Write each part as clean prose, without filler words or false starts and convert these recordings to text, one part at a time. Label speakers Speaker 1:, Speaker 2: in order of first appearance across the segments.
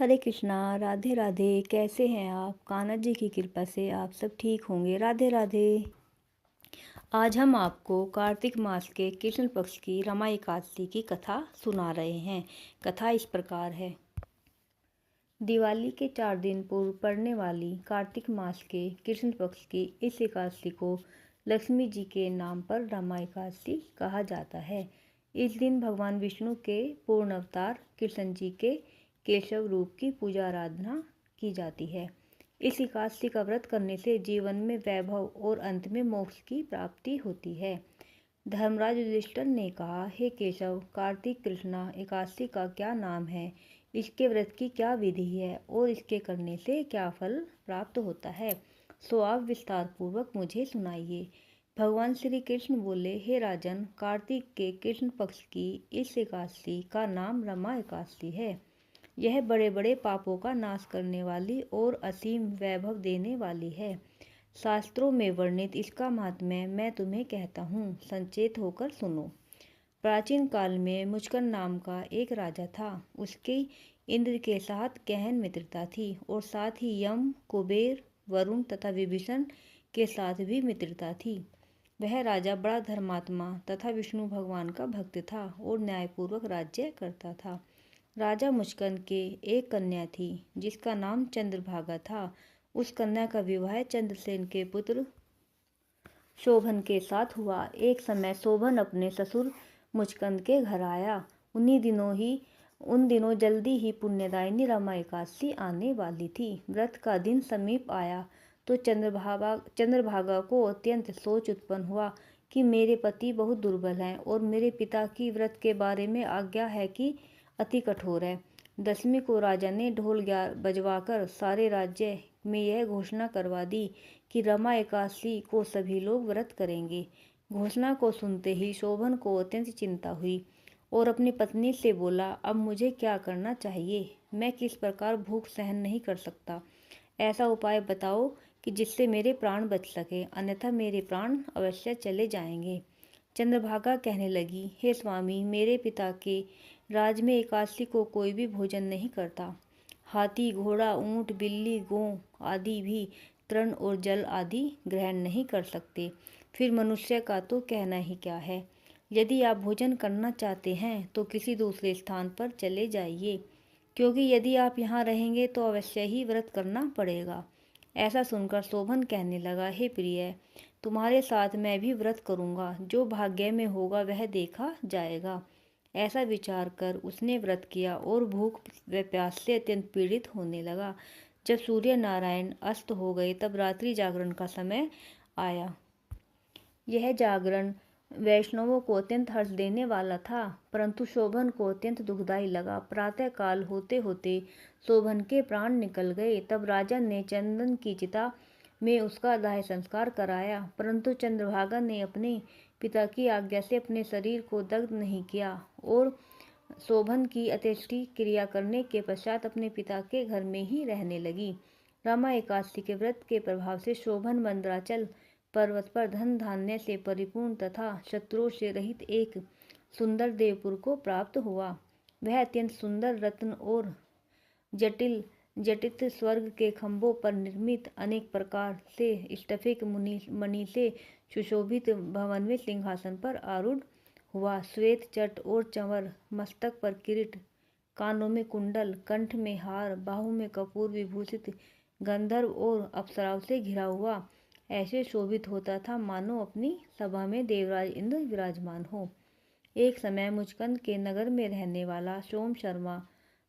Speaker 1: हरे कृष्णा। राधे राधे। कैसे हैं आप? कान्हा जी की कृपा से आप सब ठीक होंगे। राधे राधे। आज हम आपको कार्तिक मास के कृष्ण पक्ष की रमा एकादशी की कथा सुना रहे हैं। कथा इस प्रकार है। दिवाली के 4 दिन पूर्व पड़ने वाली कार्तिक मास के कृष्ण पक्ष की इस एकादशी को लक्ष्मी जी के नाम पर रमा एकादशी कहा जाता है। इस दिन भगवान विष्णु के पूर्ण अवतार कृष्ण जी के केशव रूप की पूजा आराधना की जाती है। इस एकादशी का व्रत करने से जीवन में वैभव और अंत में मोक्ष की प्राप्ति होती है। धर्मराज युधिष्ठिर ने कहा, हे केशव, कार्तिक कृष्णा एकादशी का क्या नाम है, इसके व्रत की क्या विधि है और इसके करने से क्या फल प्राप्त होता है, सो आप विस्तार पूर्वक मुझे सुनाइए। भगवान श्री कृष्ण बोले, हे राजन, कार्तिक के कृष्ण पक्ष की इस एकादशी का नाम रमा एकादशी है। यह बड़े बड़े पापों का नाश करने वाली और असीम वैभव देने वाली है। शास्त्रों में वर्णित इसका महात्म्य मैं तुम्हें कहता हूँ, संचेत होकर सुनो। प्राचीन काल में मुचकन नाम का एक राजा था। उसकी इंद्र के साथ गहन मित्रता थी और साथ ही यम, कुबेर, वरुण तथा विभीषण के साथ भी मित्रता थी। वह राजा बड़ा धर्मात्मा तथा विष्णु भगवान का भक्त था और न्यायपूर्वक राज्य करता था। राजा मुचकन के एक कन्या थी जिसका नाम चंद्रभागा था। उस कन्या का विवाह चंद्रसेन के पुत्र शोभन के साथ हुआ। एक समय शोभन अपने ससुर मुचकंद के घर आया। उन दिनों जल्दी ही पुण्यदायिनी रमा एकादशी आने वाली थी। व्रत का दिन समीप आया तो चंद्रभागा को अत्यंत सोच उत्पन्न हुआ कि मेरे पति बहुत दुर्बल हैं और मेरे पिता की व्रत के बारे में आज्ञा है कि अति कठोर है। दशमी को राजा ने ढोल बजवाकर सारे राज्य में यह घोषणा करवा दी कि रमा एकादशी को सभी लोग व्रत करेंगे। घोषणा को सुनते ही शोभन को अत्यंत चिंता हुई और अपनी पत्नी से बोला, अब मुझे क्या करना चाहिए? मैं किस प्रकार भूख सहन नहीं कर सकता। ऐसा उपाय बताओ कि जिससे मेरे प्राण बच सके, अन्यथा मेरे प्राण अवश्य चले जाएंगे। चंद्रभागा कहने लगी, हे स्वामी, मेरे पिता के राज में एकादशी को कोई भी भोजन नहीं करता। हाथी, घोड़ा, ऊंट, बिल्ली, गौ आदि भी तृण और जल आदि ग्रहण नहीं कर सकते। फिर मनुष्य का तो कहना ही क्या है। यदि आप भोजन करना चाहते हैं तो किसी दूसरे स्थान पर चले जाइए, क्योंकि यदि आप यहाँ रहेंगे तो अवश्य ही व्रत करना पड़ेगा। ऐसा सुनकर शोभन कहने लगा, हे प्रिय, तुम्हारे साथ मैं भी व्रत करूँगा। जो भाग्य में होगा वह देखा जाएगा। ऐसा विचार कर उसने व्रत किया और भूख व प्यास से अत्यंत पीड़ित होने लगा। जब सूर्य नारायण अस्त हो गए तब रात्रि जागरण का समय आया। यह जागरण वैष्णवों को अत्यंत हर्ष देने वाला था, परंतु शोभन को अत्यंत दुखदायी लगा। प्रातः काल होते होते शोभन के प्राण निकल गए। तब राजा ने चंदन की चिता में उसका दाह संस्कार कराया, परंतु चंद्रभागा ने अपने पिता की आज्ञा से अपने शरीर को दग्ध नहीं किया और शोभन की अंत्येष्टि क्रिया करने के पश्चात अपने पिता के घर में ही रहने लगी। रमा एकादशी के व्रत के प्रभाव से शोभन मंदराचल पर्वत पर धन धान्य से परिपूर्ण तथा शत्रुओं से रहित एक सुंदर देवपुर को प्राप्त हुआ। वह अत्यंत सुंदर रत्न और जटित स्वर्ग के खंभों पर निर्मित अनेक प्रकार से स्फटिक मणि से सुशोभित भवन में सिंहासन पर आरूढ़ हुआ। श्वेत चट और चंवर, मस्तक पर किरीट, कानों में कुंडल, कंठ में हार, बाहु में कपूर विभूषित, गंधर्व और अप्सराओं से घिरा हुआ ऐसे शोभित होता था मानो अपनी सभा में देवराज इंद्र विराजमान हो। एक समय मुचकंद के नगर में रहने वाला सोम शर्मा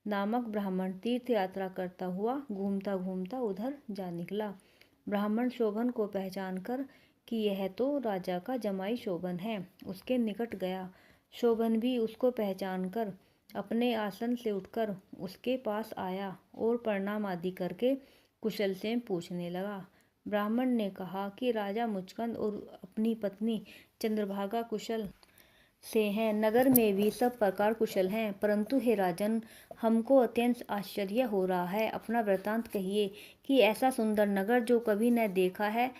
Speaker 1: नामक ब्राह्मण तीर्थ यात्रा करता हुआ घूमता घूमता उधर जा निकला। ब्राह्मण शोभन को पहचान कर कि यह तो राजा का जमाई शोभन है, उसके निकट गया। शोभन भी उसको पहचान कर अपने आसन से उठकर उसके पास आया और प्रणाम आदि करके कुशल से पूछने लगा। ब्राह्मण ने कहा कि राजा मुचकंद और अपनी पत्नी चंद्रभागा कुशल से हैं। नगर में भी सब प्रकार कुशल हैं, परंतु हे राजन, हमको अत्यंत आश्चर्य हो रहा है। अपना वृतांत कहिए कि ऐसा सुंदर नगर जो कभी न देखा है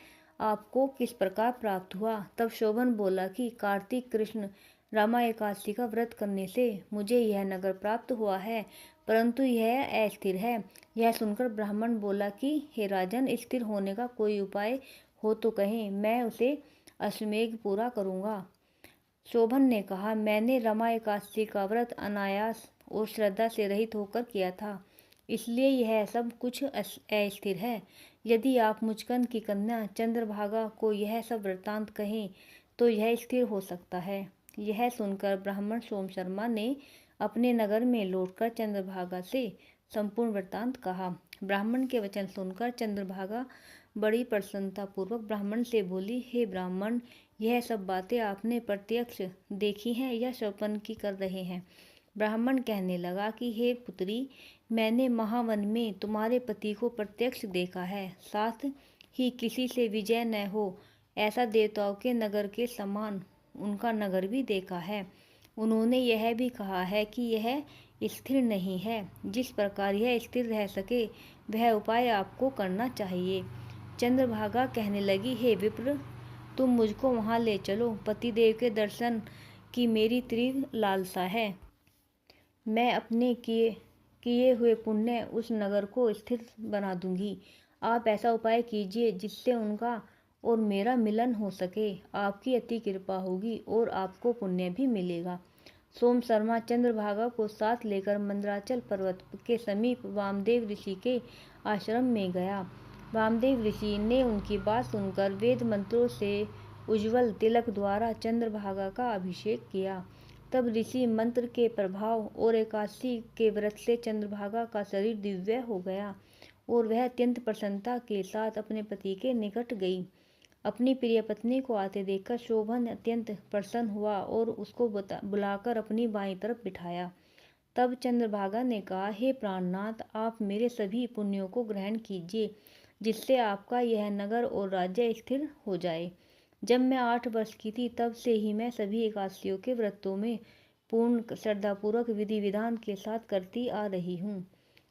Speaker 1: आपको किस प्रकार प्राप्त हुआ। तब शोभन बोला कि कार्तिक कृष्ण रमा एकादशी का व्रत करने से मुझे यह नगर प्राप्त हुआ है। परंतु यह अस्थिर है। यह सुनकर ब्राह्मण बोला कि हे राजन, स्थिर होने का कोई उपाय हो तो कहें, मैं उसे अश्वमेध पूरा करूँगा। शोभन ने कहा, मैंने रमा एकादशी का व्रत अनायास और श्रद्धा से रहित होकर किया था, इसलिए यह सब कुछ अस्थिर है। यदि आप मुचकंद की कन्या चंद्रभागा को यह सब वृत्तांत कहें तो यह स्थिर हो सकता है। यह सुनकर ब्राह्मण सोम शर्मा ने अपने नगर में लौटकर चंद्रभागा से संपूर्ण वृत्तांत कहा। ब्राह्मण के वचन सुनकर चंद्रभागा बड़ी प्रसन्नतापूर्वक ब्राह्मण से बोली, हे ब्राह्मण, यह सब बातें आपने प्रत्यक्ष देखी हैं या स्वप्न की कर रहे हैं? ब्राह्मण कहने लगा कि हे पुत्री, मैंने महावन में तुम्हारे पति को प्रत्यक्ष देखा है, साथ ही किसी से विजय न हो ऐसा देवताओं के नगर के समान उनका नगर भी देखा है। उन्होंने यह भी कहा है कि यह स्थिर नहीं है। जिस प्रकार यह स्थिर रह सके वह उपाय आपको करना चाहिए। चंद्रभागा कहने लगी, हे विप्र, तुम मुझको वहाँ ले चलो। पतिदेव के दर्शन की मेरी तीव्र लालसा है। मैं अपने किए हुए पुण्य उस नगर को स्थिर बना दूंगी। आप ऐसा उपाय कीजिए जिससे उनका और मेरा मिलन हो सके। आपकी अति कृपा होगी और आपको पुण्य भी मिलेगा। सोम शर्मा चंद्रभागा को साथ लेकर मंदराचल पर्वत के समीप वामदेव ऋषि के आश्रम में गया। वामदेव ऋषि ने उनकी बात सुनकर वेद मंत्रों से उज्ज्वल तिलक द्वारा चंद्रभागा का अभिषेक किया। तब ऋषि मंत्र के प्रभाव और एकादशी के व्रत से चंद्रभागा का शरीर दिव्य हो गया और वह अत्यंत प्रसन्नता के साथ अपने पति के निकट गई। अपनी प्रिय पत्नी को आते देखकर शोभन अत्यंत प्रसन्न हुआ और उसको बुलाकर अपनी बाईं तरफ बिठाया। तब चंद्रभागा ने कहा, हे प्राणनाथ, आप मेरे सभी पुण्यों को ग्रहण कीजिए जिससे आपका यह नगर और राज्य स्थिर हो जाए। जब मैं 8 वर्ष की थी तब से ही मैं सभी एकादशियों के व्रतों में पूर्ण श्रद्धापूर्वक विधि विधान के साथ करती आ रही हूँ।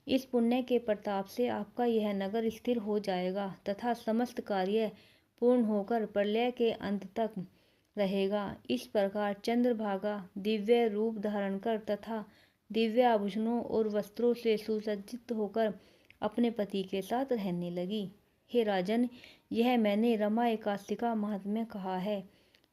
Speaker 1: इस पुण्य के प्रताप से आपका यह नगर स्थिर हो जाएगा तथा समस्त कार्य पूर्ण होकर प्रलय के अंत तक रहेगा। इस प्रकार चंद्रभागा दिव्य रूप धारण कर तथा दिव्य आभूषणों और वस्त्रों से सुसज्जित होकर अपने पति के साथ रहने लगी। हे राजन, यह मैंने रमा एकादशी का महात्म्य कहा है।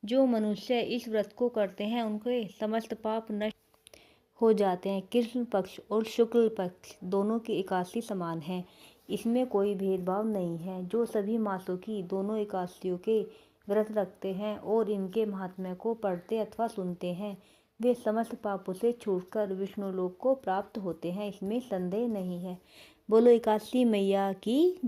Speaker 1: जो मनुष्य इस व्रत को करते हैं उनके समस्त पाप नष्ट हो जाते हैं। कृष्ण पक्ष और शुक्ल पक्ष दोनों की एकादशी समान है, इसमें कोई भेदभाव नहीं है। जो सभी मासों की दोनों एकादशियों के व्रत रखते हैं और इनके महात्म्य को पढ़ते अथवा सुनते हैं, वे समस्त पापों से छूटकर विष्णुलोक को प्राप्त होते हैं, इसमें संदेह नहीं है। बोलो एकादशी मैया की।